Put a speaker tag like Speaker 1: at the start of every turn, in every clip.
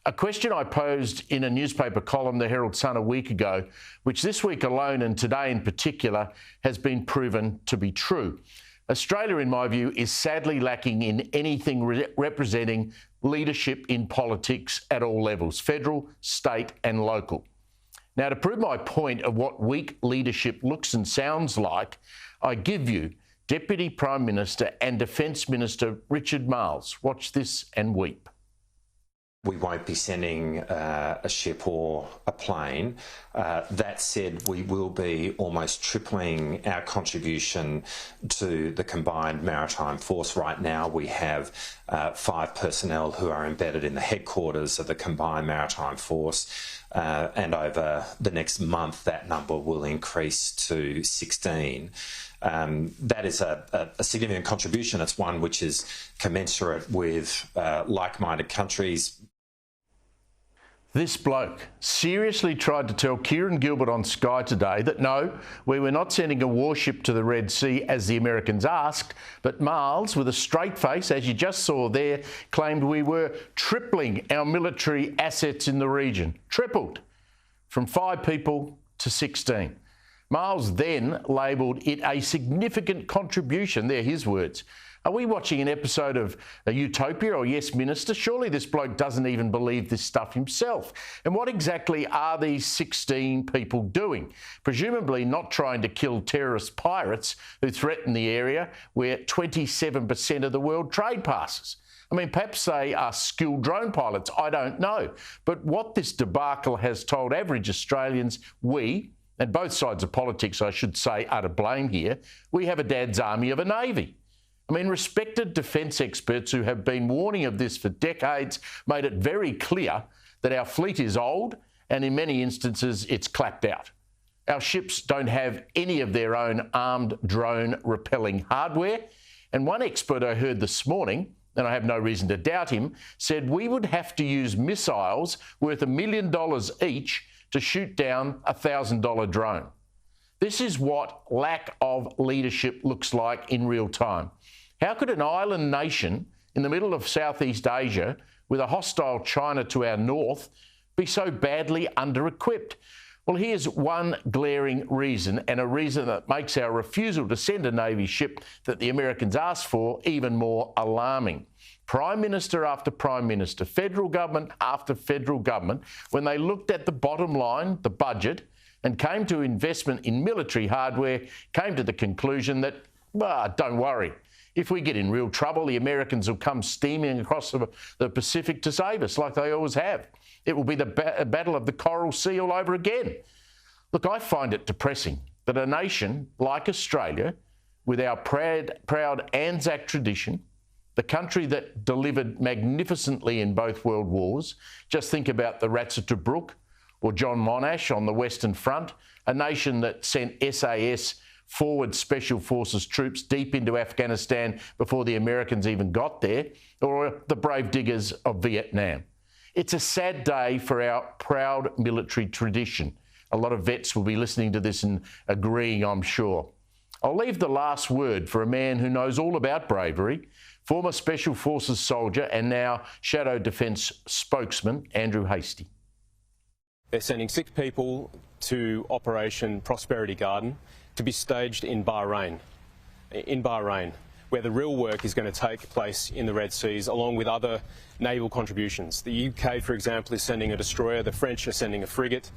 Speaker 1: A question I posed in a newspaper column, the Herald Sun, a week ago, which this week alone and today in particular has been proven to be true. Australia, in my view, is sadly lacking in anything representing leadership in politics at all levels, federal, state and local. Now, to prove my point of what weak leadership looks and sounds like, I give you Deputy Prime Minister and Defence Minister Richard Marles. Watch this and weep.
Speaker 2: We won't be sending a ship or a plane. That said, we will be almost tripling our contribution to the combined maritime force. Right now we have 5 personnel who are embedded in the headquarters of the combined maritime force, and over the next month that number will increase to 16. That is a significant contribution. It's one which is commensurate with like-minded countries.
Speaker 1: This bloke seriously tried to tell Kieran Gilbert on Sky today that no, we were not sending a warship to the Red Sea as the Americans asked, but Marles, with a straight face, as you just saw there, claimed we were tripling our military assets in the region. Tripled, from 5 people to 16. Marles then labelled it a significant contribution. They're his words. Are we watching an episode of a Utopia or Yes Minister? Surely this bloke doesn't even believe this stuff himself. And what exactly are these 16 people doing? Presumably not trying to kill terrorist pirates who threaten the area where 27% of the world trade passes. I mean, perhaps they are skilled drone pilots. I don't know. But what this debacle has told average Australians, we, and both sides of politics, I should say, are to blame here, we have a dad's army of a navy. I mean, respected defence experts who have been warning of this for decades made it very clear that our fleet is old and in many instances it's clapped out. Our ships don't have any of their own armed drone repelling hardware, and one expert I heard this morning, and I have no reason to doubt him, said we would have to use missiles worth $1 million each to shoot down a $1,000 drone. This is what lack of leadership looks like in real time. How could an island nation in the middle of Southeast Asia, with a hostile China to our north, be so badly under-equipped? Well, here's one glaring reason, and a reason that makes our refusal to send a Navy ship that the Americans asked for even more alarming. Prime Minister after Prime Minister, federal government after federal government, when they looked at the bottom line, the budget, and came to investment in military hardware, came to the conclusion that, don't worry. If we get in real trouble, the Americans will come steaming across the Pacific to save us, like they always have. It will be the Battle of the Coral Sea all over again. Look, I find it depressing that a nation like Australia, with our proud Anzac tradition, the country that delivered magnificently in both world wars, just think about the Rats of Tobruk or John Monash on the Western Front, a nation that sent SAS forward Special Forces troops deep into Afghanistan before the Americans even got there, or the brave diggers of Vietnam. It's a sad day for our proud military tradition. A lot of vets will be listening to this and agreeing, I'm sure. I'll leave the last word for a man who knows all about bravery, former Special Forces soldier and now Shadow Defence spokesman, Andrew Hastie.
Speaker 3: They're sending 6 people to Operation Prosperity Garden to be staged in Bahrain, where the real work is going to take place in the Red Seas, along with other naval contributions. The UK, for example, is sending a destroyer. The French are sending a frigate.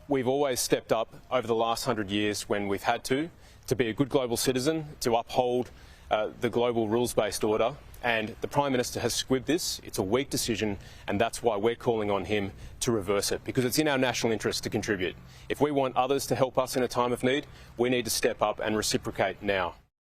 Speaker 3: We've always stepped up over the last 100 years when we've had to be a good global citizen, to uphold the global rules-based order. And the Prime Minister has squibbed this. It's a weak decision, and that's why we're calling on him to reverse it, because it's in our national interest to contribute. If we want others to help us in a time of need, we need to step up and reciprocate now.